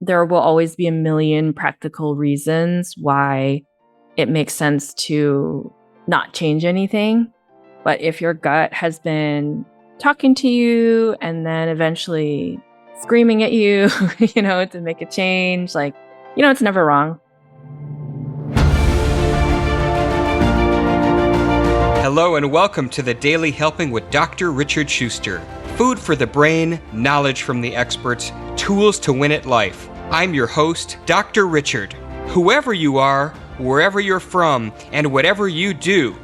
there will always be a million practical reasons why it makes sense to not change anything. But if your gut has been talking to you and then eventually screaming at you, to make a change, it's never wrong. Hello and welcome to the Daily Helping with Dr. Richard Schuster. Food for the brain, knowledge from the experts, tools to win at life. I'm your host, Dr. Richard. Whoever you are, wherever you're from, and whatever you do,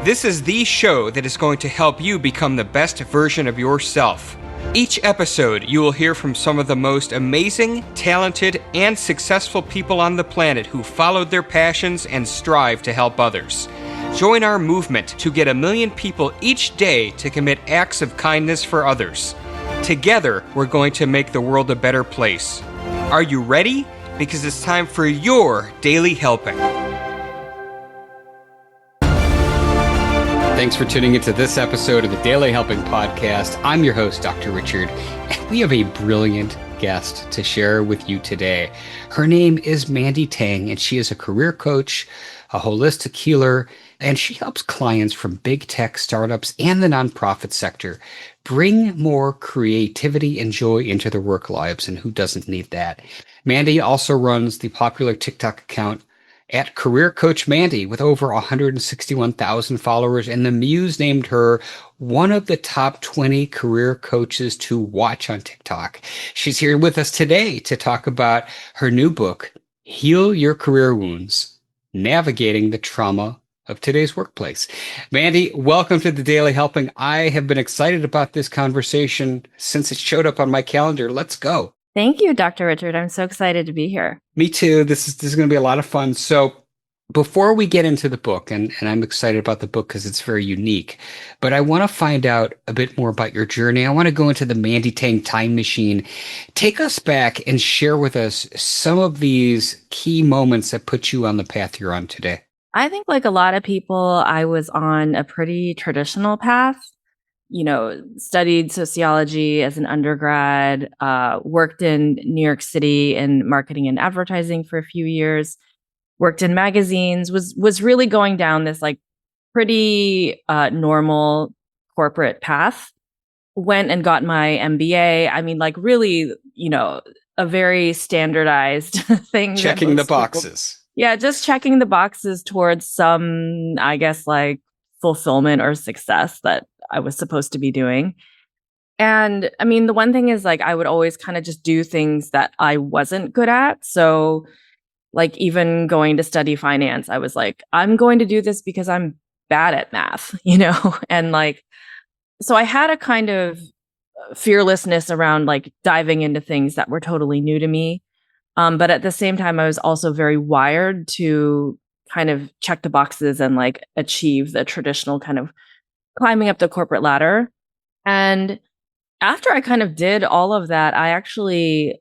this is the show that is going to help you become the best version of yourself. Each episode, you will hear from some of the most amazing, talented, and successful people on the planet who followed their passions and strive to help others. Join our movement to get 1 million people each day to commit acts of kindness for others. Together, we're going to make the world a better place. Are you ready? Because it's time for your Daily Helping. Thanks for tuning into this episode of the Daily Helping Podcast. I'm your host, Dr. Richard, and we have a brilliant guest to share with you today. Her name is Mandy Tang, and she is a career coach, a holistic healer, and she helps clients from big tech startups and the nonprofit sector bring more creativity and joy into their work lives, and who doesn't need that? Mandy also runs the popular TikTok account at Career Coach Mandy with over 161,000 followers, and the Muse named her one of the top 20 career coaches to watch on TikTok. She's here with us today to talk about her new book, Heal Your Career Wounds, Navigating the Trauma of Today's Workplace. Mandy, welcome to the Daily Helping. I have been excited about this conversation since it showed up on my calendar. Let's go. Thank you, Dr. Richard. I'm so excited to be here. Me too. This is going to be a lot of fun. So before we get into the book, and I'm excited about the book because it's very unique, but I want to find out a bit more about your journey. I want to go into the Mandy Tang time machine. Take us back and share with us some of these key moments that put you on the path you're on today. I think like a lot of people, I was on a pretty traditional path. Studied sociology as an undergrad, worked in New York City in marketing and advertising for a few years, worked in magazines, was really going down this like pretty normal corporate path. Went and got my MBA. I mean, like really, a very standardized thing. Checking the boxes. Yeah, just checking the boxes towards some, I guess, like fulfillment or success that I was supposed to be doing. And I mean, the one thing is like, I would always kind of just do things that I wasn't good at. So like even going to study finance, I was like, I'm going to do this because I'm bad at math, and like, so I had a kind of fearlessness around like diving into things that were totally new to me. But at the same time, I was also very wired to kind of check the boxes and like achieve the traditional kind of climbing up the corporate ladder. And after I kind of did all of that, I actually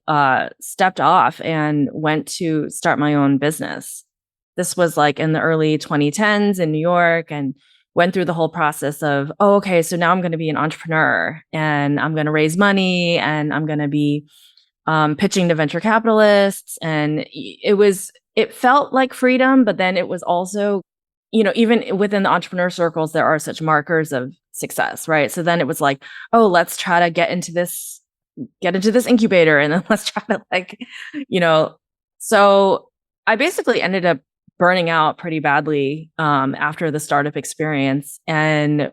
stepped off and went to start my own business. This was like in the early 2010s in New York, and went through the whole process of, okay, so now I'm going to be an entrepreneur and I'm going to raise money and I'm going to be pitching to venture capitalists. And it felt like freedom, but then it was also, even within the entrepreneur circles, there are such markers of success, right? So then it was like, oh, let's try to get into this incubator. And then let's try to so I basically ended up burning out pretty badly after the startup experience, and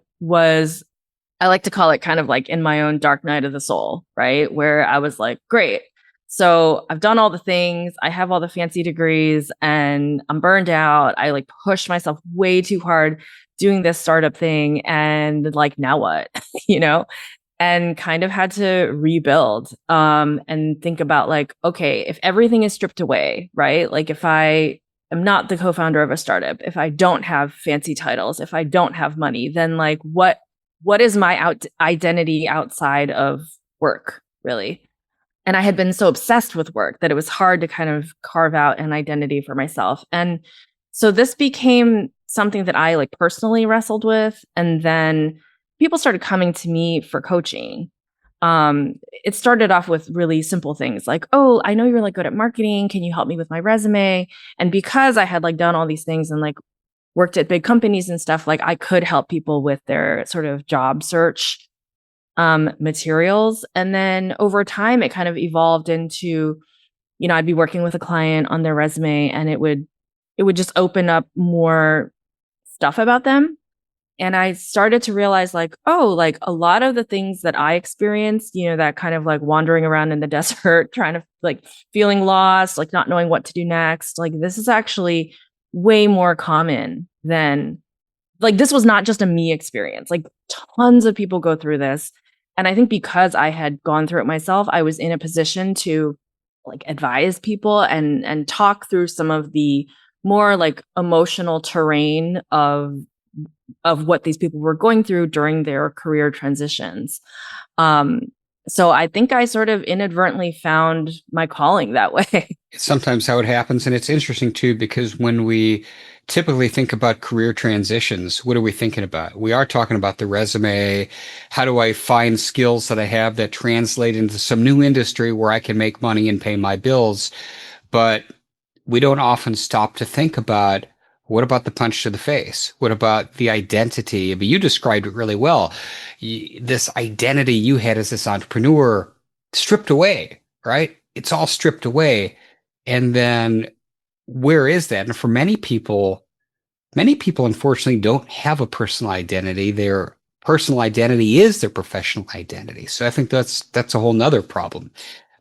I like to call it kind of like in my own dark night of the soul, right? Where I was like, great. So I've done all the things, I have all the fancy degrees, and I'm burned out. I like pushed myself way too hard doing this startup thing. And like, now what, and kind of had to rebuild and think about like, okay, if everything is stripped away, right? Like if I am not the co-founder of a startup, if I don't have fancy titles, if I don't have money, then like what is my identity outside of work, really? And I had been so obsessed with work that it was hard to kind of carve out an identity for myself. And so this became something that I like personally wrestled with. And then people started coming to me for coaching. It started off with really simple things like, oh, I know you're like good at marketing. Can you help me with my resume? And because I had like done all these things and like worked at big companies and stuff, like I could help people with their sort of job search materials. And then over time, it kind of evolved into, I'd be working with a client on their resume and it would just open up more stuff about them. And I started to realize like, oh, like a lot of the things that I experienced, that kind of like wandering around in the desert, trying to like feeling lost, like not knowing what to do next, like this is actually way more common than like this was not just a me experience. Like tons of people go through this. And I think because I had gone through it myself, I was in a position to like advise people and talk through some of the more like emotional terrain of what these people were going through during their career transitions. Um, so I think I sort of inadvertently found my calling that way. It's sometimes how it happens. And it's interesting too, because when we typically think about career transitions, what are we thinking about? We are talking about the resume. How do I find skills that I have that translate into some new industry where I can make money and pay my bills? But we don't often stop to think about what about the punch to the face? What about the identity? I mean, you described it really well. This identity you had as this entrepreneur stripped away, right? It's all stripped away. And then where is that? And for many people unfortunately don't have a personal identity. Their personal identity is their professional identity. So I think that's a whole nother problem.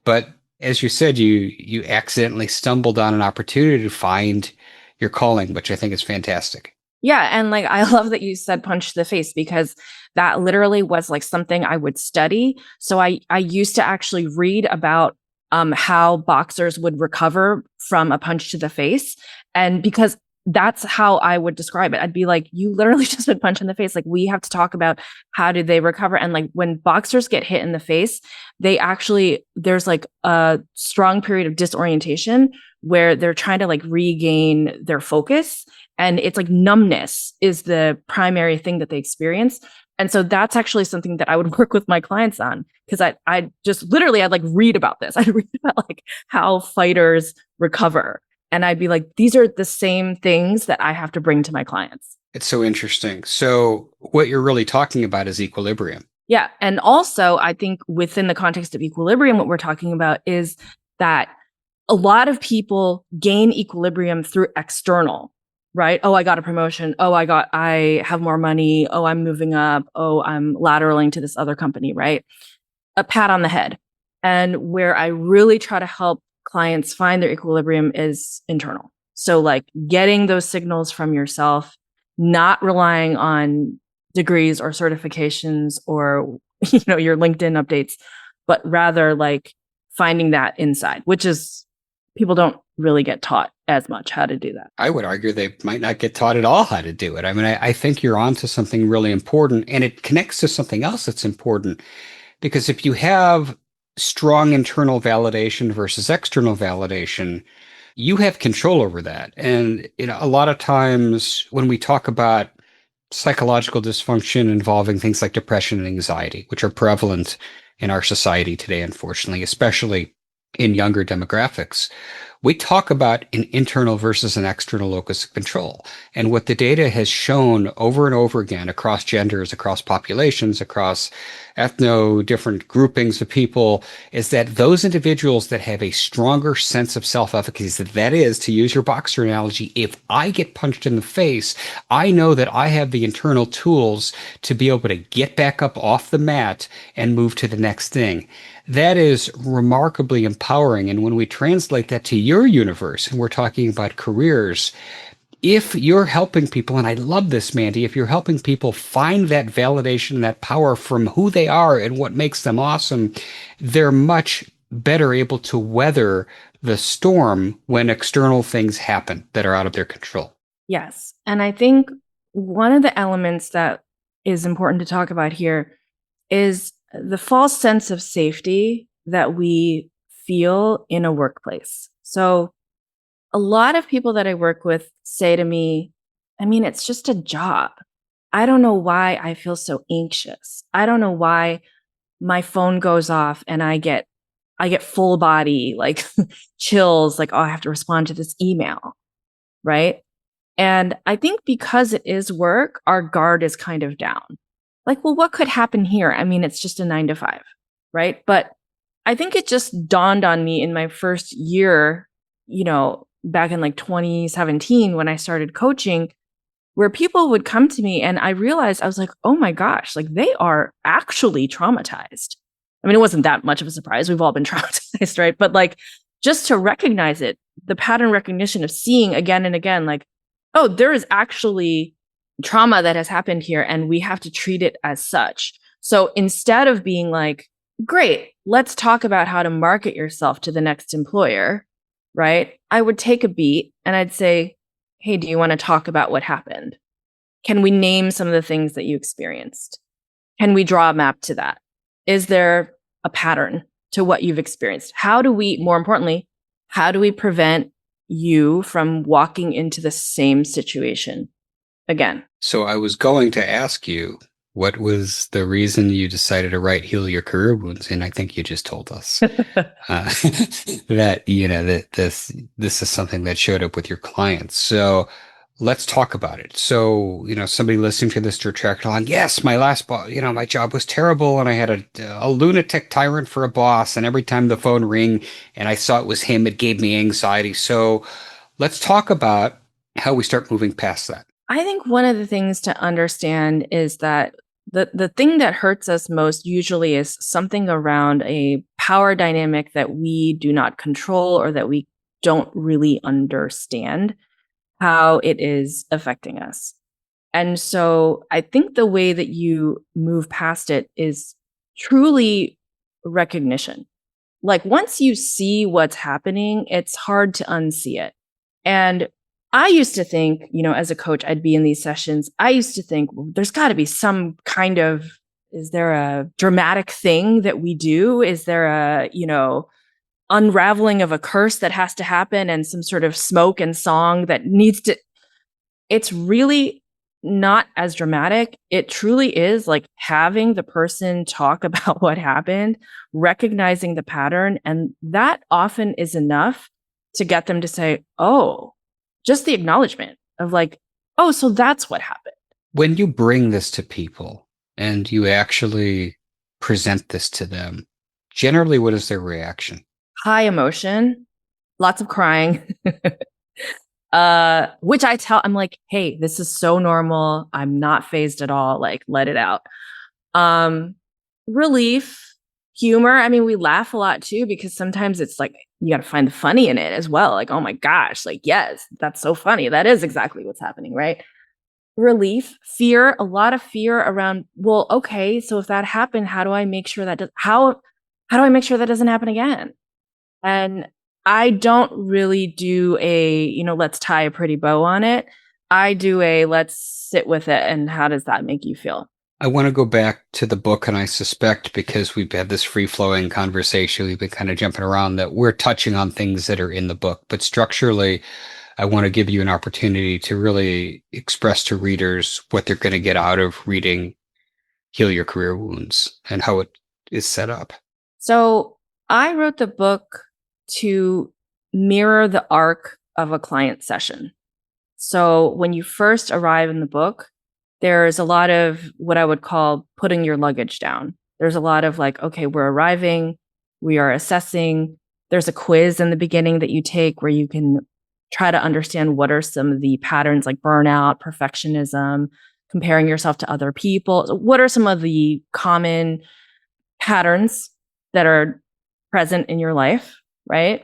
But as you said, you accidentally stumbled on an opportunity to find your calling, which I think is fantastic. Yeah, and like I love that you said punch to the face because that literally was like something I would study. So I used to actually read about how boxers would recover from a punch to the face, and because that's how I would describe it. I'd be like, you literally just been punched in the face. Like we have to talk about how do they recover, and like when boxers get hit in the face, they actually there's like a strong period of disorientation where they're trying to like regain their focus, and it's like numbness is the primary thing that they experience. And so that's actually something that I would work with my clients on because I just literally I'd like read about this. I'd read about like how fighters recover. And I'd be like, these are the same things that I have to bring to my clients. It's so interesting. So what you're really talking about is equilibrium. Yeah. And also, I think within the context of equilibrium, what we're talking about is that a lot of people gain equilibrium through external, right? Oh, I got a promotion. Oh, I have more money. Oh, I'm moving up. Oh, I'm lateraling to this other company, right? A pat on the head. And where I really try to help clients find their equilibrium is internal. So like getting those signals from yourself, not relying on degrees or certifications or your LinkedIn updates, but rather like finding that inside, which is people don't really get taught as much how to do that. I would argue they might not get taught at all how to do it. I mean, I think you're onto something really important, and it connects to something else that's important. Because if you have strong internal validation versus external validation, you have control over that. And a lot of times when we talk about psychological dysfunction involving things like depression and anxiety, which are prevalent in our society today, unfortunately, especially in younger demographics, we talk about an internal versus an external locus of control. And what the data has shown over and over again across genders, across populations, across different groupings of people is that those individuals that have a stronger sense of self-efficacy, that is, to use your boxer analogy, if I get punched in the face, I know that I have the internal tools to be able to get back up off the mat and move to the next thing. That is remarkably empowering. And when we translate that to your universe, and we're talking about careers, if you're helping people, and I love this, Mandy, if you're helping people find that validation, that power from who they are and what makes them awesome, they're much better able to weather the storm when external things happen that are out of their control. Yes. And I think one of the elements that is important to talk about here is the false sense of safety that we feel in a workplace. So a lot of people that I work with say to me, I mean, it's just a job. I don't know why I feel so anxious. I don't know why my phone goes off and I get full body like chills, like, oh, I have to respond to this email, right? And I think because it is work, our guard is kind of down. Like, well, what could happen here? I mean, it's just a 9 to 5, right? But I think it just dawned on me in my first year, back in like 2017 when I started coaching, where people would come to me and I realized I was like, oh my gosh, like they are actually traumatized. I mean, it wasn't that much of a surprise. We've all been traumatized, right? But like just to recognize it, the pattern recognition of seeing again and again, like, oh, there is actually trauma that has happened here and we have to treat it as such. So instead of being like, great, let's talk about how to market yourself to the next employer, right? I would take a beat and I'd say, hey, do you want to talk about what happened? Can we name some of the things that you experienced? Can we draw a map to that? Is there a pattern to what you've experienced? How do we, more importantly, how do we prevent you from walking into the same situation again? So I was going to ask you, what was the reason you decided to write Heal Your Career Wounds? And I think you just told us that, that this is something that showed up with your clients. So let's talk about it. So, somebody listening to this to track along, yes, my last boss, my job was terrible and I had a lunatic tyrant for a boss. And every time the phone rang and I saw it was him, it gave me anxiety. So let's talk about how we start moving past that. I think one of the things to understand is that the thing that hurts us most usually is something around a power dynamic that we do not control or that we don't really understand how it is affecting us. And so I think the way that you move past it is truly recognition. Like once you see what's happening, it's hard to unsee it. And I used to think, as a coach, I'd be in these sessions. I used to think, well, there's got to be some kind of, is there a dramatic thing that we do? Is there a, unraveling of a curse that has to happen and some sort of smoke and song that needs to, it's really not as dramatic. It truly is like having the person talk about what happened, recognizing the pattern. And that often is enough to get them to say, oh, just the acknowledgement of like, oh, so that's what happened. When you bring this to people and you actually present this to them, generally, what is their reaction? High emotion, lots of crying, which I'm like, hey, this is so normal. I'm not phased at all. Like, let it out. Relief, humor. I mean, we laugh a lot too, because sometimes it's like, you got to find the funny in it as well. Like, oh my gosh, like, yes, that's so funny. That is exactly what's happening, right? Relief, fear, a lot of fear around, well, okay, so if that happened, how do I make sure that how do I make sure that doesn't happen again? And I don't really do a, let's tie a pretty bow on it. I do a let's sit with it and how does that make you feel? I want to go back to the book, and I suspect because we've had this free-flowing conversation, we've been kind of jumping around, that we're touching on things that are in the book. But structurally, I want to give you an opportunity to really express to readers what they're going to get out of reading Heal Your Career Wounds and how it is set up. So I wrote the book to mirror the arc of a client session. So when you first arrive in the book, there's a lot of what I would call putting your luggage down. There's a lot of like, okay, we're arriving, we are assessing. There's a quiz in the beginning that you take where you can try to understand what are some of the patterns like burnout, perfectionism, comparing yourself to other people. So what are some of the common patterns that are present in your life, right?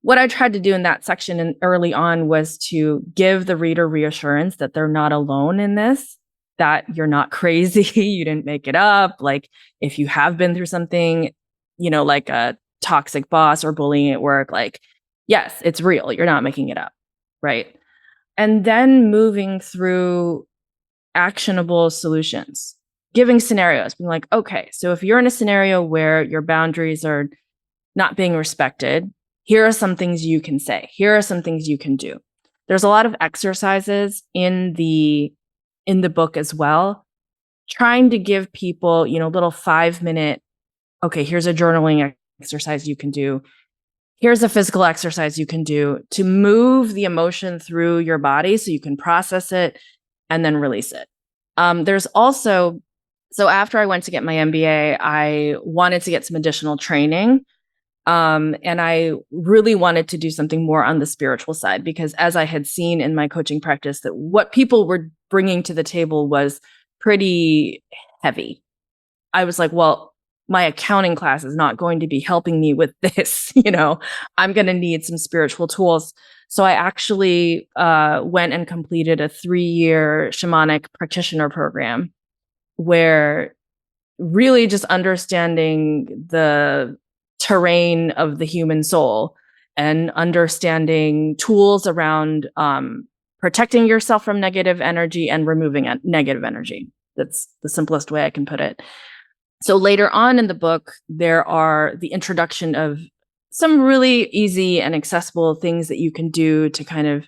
What I tried to do in that section and early on was to give the reader reassurance that they're not alone in this, that you're not crazy, you didn't make it up. Like if you have been through something, like a toxic boss or bullying at work, like, yes, it's real. You're not making it up, right? And then moving through actionable solutions, giving scenarios, being like, okay, so if you're in a scenario where your boundaries are not being respected, here are some things you can say. Here are some things you can do. There's a lot of exercises in the book as well, trying to give people, little 5-minute okay, here's a journaling exercise you can do. Here's a physical exercise you can do to move the emotion through your body so you can process it and then release it. There's also, so after I went to get my MBA, I wanted to get some additional training. And I really wanted to do something more on the spiritual side, because as I had seen in my coaching practice, that what people were bringing to the table was pretty heavy. I was like, well, my accounting class is not going to be helping me with this. I'm going to need some spiritual tools. So I actually went and completed a 3-year shamanic practitioner program where really just understanding the terrain of the human soul and understanding tools around protecting yourself from negative energy and removing negative energy. That's the simplest way I can put it. So later on in the book, there are the introduction of some really easy and accessible things that you can do to kind of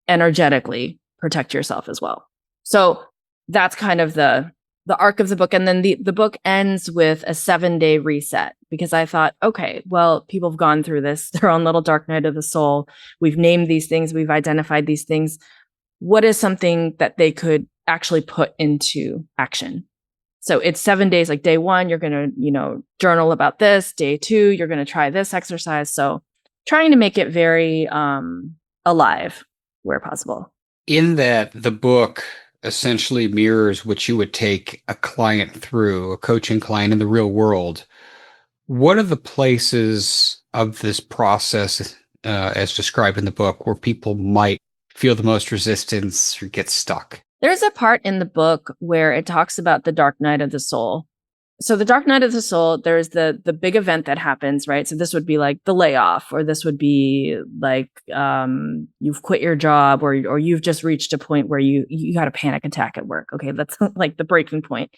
energetically protect yourself as well. So that's kind of the arc of the book. And then the book ends with a 7-day reset, because I thought, okay, well, people have gone through this, their own little dark night of the soul. We've named these things. We've identified these things. What is something that they could actually put into action? So it's 7 days. Like day 1, you're going to, journal about this. Day 2, you're going to try this exercise. So trying to make it very alive where possible. In that, the book essentially mirrors what you would take a client through, a coaching client in the real world. What are the places of this process, as described in the book, where people might feel the most resistance or get stuck? There's a part in the book where it talks about the dark night of the soul. So the dark night of the soul, there's the big event that happens, right? So this would be like the layoff, or this would be like you've quit your job, or you've just reached a point where you got a panic attack at work. Okay, that's like the breaking point.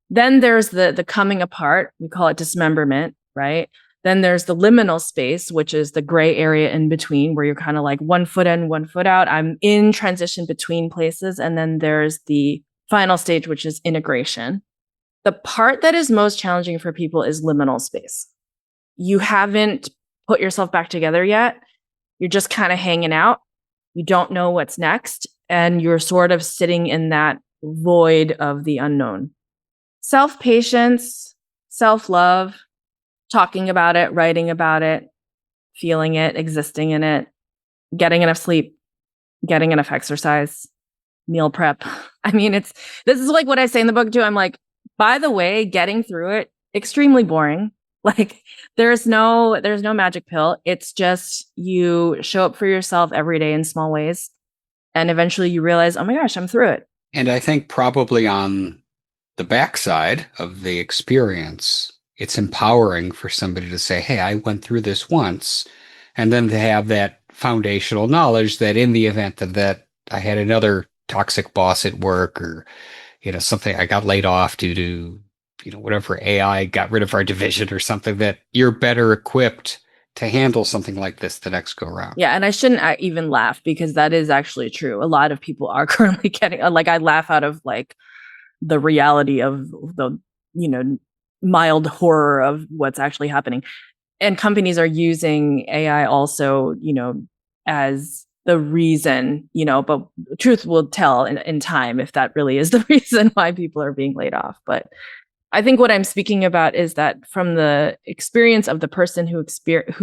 Then there's the coming apart. We call it dismemberment, right? Then there's the liminal space, which is the gray area in between, where you're kind of like 1 foot in, 1 foot out. I'm in transition between places. And then there's the final stage, which is integration. The part that is most challenging for people is liminal space. You haven't put yourself back together yet. You're just kind of hanging out. You don't know what's next. And you're sort of sitting in that void of the unknown. Self-patience, self-love, talking about it, writing about it, feeling it, existing in it, getting enough sleep, getting enough exercise, meal prep. I mean, this is like what I say in the book too. I'm like, by the way, getting through it, extremely boring. Like there's no magic pill. It's just you show up for yourself every day in small ways. And eventually you realize, oh my gosh, I'm through it. And I think probably on the backside of the experience, it's empowering for somebody to say, hey, I went through this once. And then to have that foundational knowledge that in the event that I had another toxic boss at work, or, something, I got laid off due to, whatever, AI got rid of our division or something, that you're better equipped to handle something like this the next go around. Yeah. And I shouldn't even laugh, because that is actually true. A lot of people are currently getting, like, I laugh out of like the reality of the, mild horror of what's actually happening. And companies are using AI also, as the reason, but truth will tell in time if that really is the reason why people are being laid off. But I think what I'm speaking about is that from the experience of the person who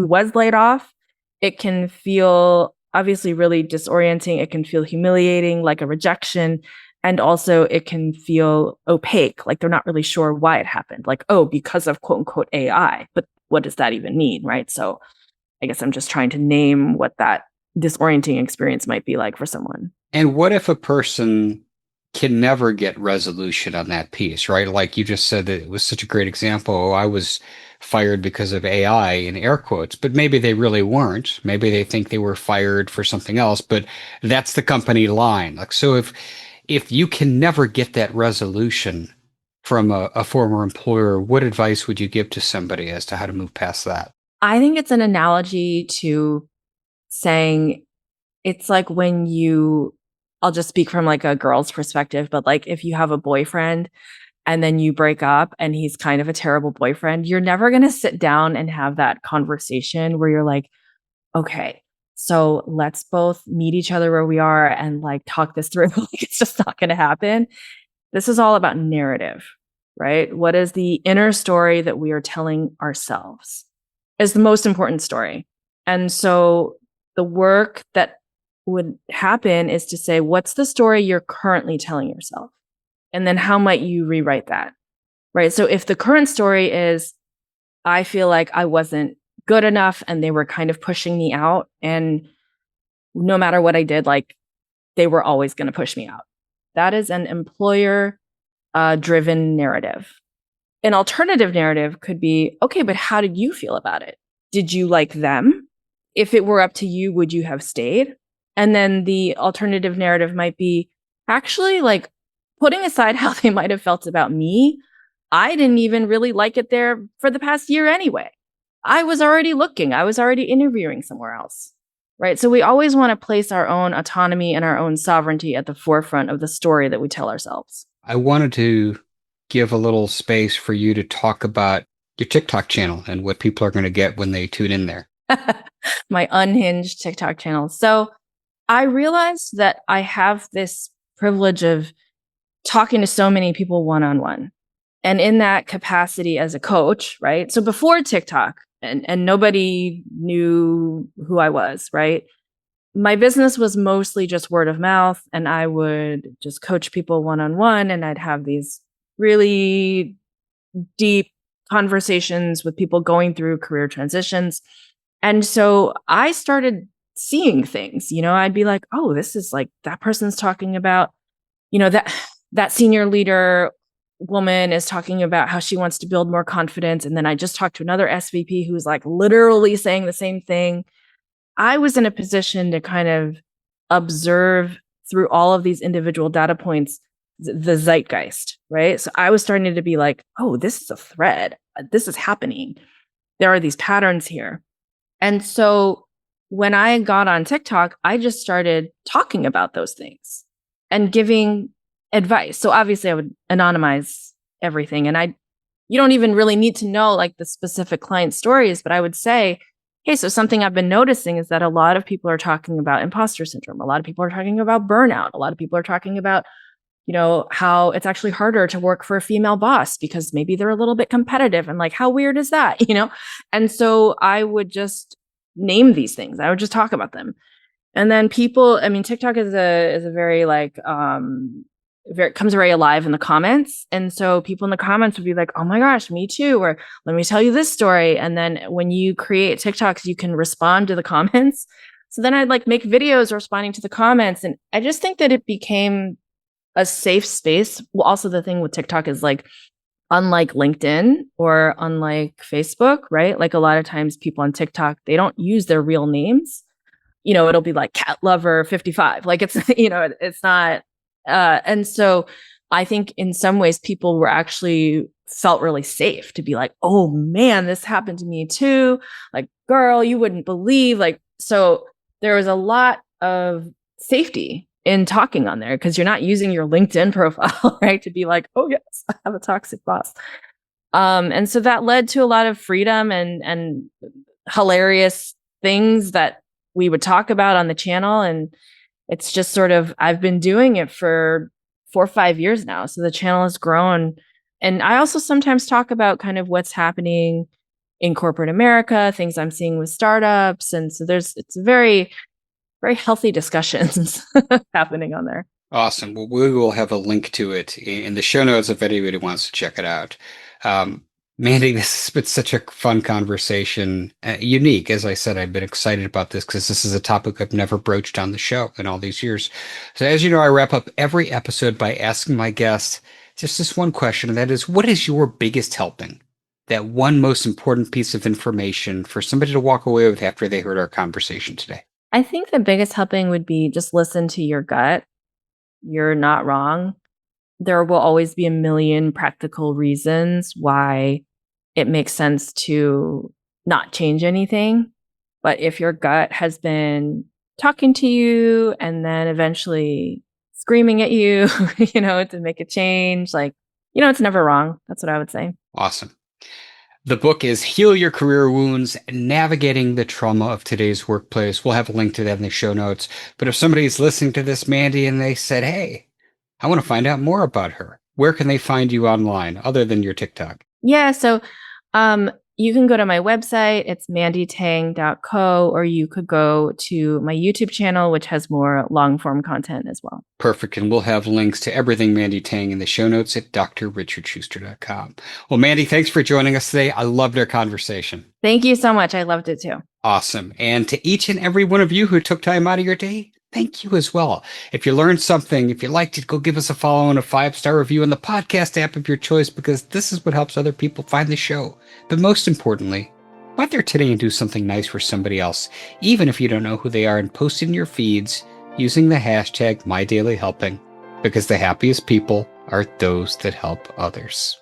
was laid off, it can feel obviously really disorienting. It can feel humiliating, like a rejection. And also it can feel opaque, like they're not really sure why it happened. Like, oh, because of quote unquote AI. But what does that even mean, right? So I guess I'm just trying to name what that disorienting experience might be like for someone. And what if a person can never get resolution on that piece, right? Like you just said, that it was such a great example. Oh, I was fired because of AI in air quotes, but maybe they really weren't. Maybe they think they were fired for something else, but that's the company line. Like, so if you can never get that resolution from a former employer, what advice would you give to somebody as to how to move past that? I think it's an analogy to saying it's like I'll just speak from like a girl's perspective, but like if you have a boyfriend and then you break up and he's kind of a terrible boyfriend, you're never going to sit down and have that conversation where you're like, okay, so let's both meet each other where we are and like talk this through. Like, it's just not going to happen. This is all about narrative, right? What is the inner story that we are telling ourselves is the most important story. And so the work that would happen is to say, what's the story you're currently telling yourself? And then how might you rewrite that, right? So if the current story is, I feel like I wasn't good enough and they were kind of pushing me out, and no matter what I did, like they were always going to push me out. That is an employer driven narrative. An alternative narrative could be, okay, but how did you feel about it? Did you like them? If it were up to you, would you have stayed? And then the alternative narrative might be, actually, like, putting aside how they might have felt about me, I didn't even really like it there for the past year anyway. I was already looking, I was already interviewing somewhere else. Right. So we always want to place our own autonomy and our own sovereignty at the forefront of the story that we tell ourselves. I wanted to give a little space for you to talk about your TikTok channel and what people are going to get when they tune in there. My unhinged TikTok channel. So I realized that I have this privilege of talking to so many people one-on-one. And in that capacity as a coach, right? So before TikTok, and nobody knew who I was, right? My business was mostly just word of mouth, and I would just coach people one-on-one, and I'd have these really deep conversations with people going through career transitions. And so I started seeing things, I'd be like, oh, this is like, that person's talking about, that senior leader woman is talking about how she wants to build more confidence. And then I just talked to another SVP who's like literally saying the same thing. I was in a position to kind of observe through all of these individual data points the zeitgeist, right? So I was starting to be like, oh, this is a thread. This is happening. There are these patterns here. And so when I got on TikTok, I just started talking about those things and giving advice. So obviously I would anonymize everything, and you don't even really need to know like the specific client stories, but I would say, hey, so something I've been noticing is that a lot of people are talking about imposter syndrome. A lot of people are talking about burnout. A lot of people are talking about, how it's actually harder to work for a female boss because maybe they're a little bit competitive, and like, how weird is that, And so I would just name these things. I would just talk about them. And then TikTok is a very like, comes very alive in the comments. And so people in the comments would be like, oh my gosh, me too. Or let me tell you this story. And then when you create TikToks, you can respond to the comments. So then I'd like make videos responding to the comments. And I just think that it became a safe space. Well, also the thing with TikTok is like, unlike LinkedIn or unlike Facebook, right? Like a lot of times people on TikTok, they don't use their real names. It'll be like cat lover 55. Like it's, it's not. And so I think in some ways people were actually felt really safe to be like, oh man, this happened to me too. Like, girl, you wouldn't believe. Like, so there was a lot of safety in talking on there because you're not using your LinkedIn profile, right? To be like, oh yes, I have a toxic boss. And so that led to a lot of freedom and hilarious things that we would talk about on the channel. And it's just sort of, I've been doing it for 4 or 5 years now. So the channel has grown. And I also sometimes talk about kind of what's happening in corporate America, things I'm seeing with startups. And so it's very, very healthy discussions happening on there. Awesome. Well, we will have a link to it in the show notes if anybody wants to check it out. Mandy, this has been such a fun conversation. Unique. As I said, I've been excited about this because this is a topic I've never broached on the show in all these years. So as you know, I wrap up every episode by asking my guests just this one question, and that is, what is your biggest helping? That one most important piece of information for somebody to walk away with after they heard our conversation today? I think the biggest helping would be just listen to your gut. You're not wrong. There will always be a million practical reasons why it makes sense to not change anything. But if your gut has been talking to you and then eventually screaming at you, to make a change, like, It's never wrong. That's what I would say. Awesome. The book is Heal Your Career Wounds, Navigating the Trauma of Today's Workplace. We'll have a link to that in the show notes. But if somebody's listening to this, Mandy, and they said, hey, I want to find out more about her, where can they find you online other than your TikTok? Yeah. So you can go to my website. It's mandytang.co, or you could go to my YouTube channel, which has more long form content as well. Perfect. And we'll have links to everything Mandy Tang in the show notes at drrichardschuster.com. Well, Mandy, thanks for joining us today. I loved our conversation. Thank you so much. I loved it too. Awesome. And to each and every one of you who took time out of your day, thank you as well. If you learned something, if you liked it, go give us a follow and a 5-star review on the podcast app of your choice, because this is what helps other people find the show. But most importantly, go out there today and do something nice for somebody else, even if you don't know who they are, and post in your feeds using the hashtag MyDailyHelping, because the happiest people are those that help others.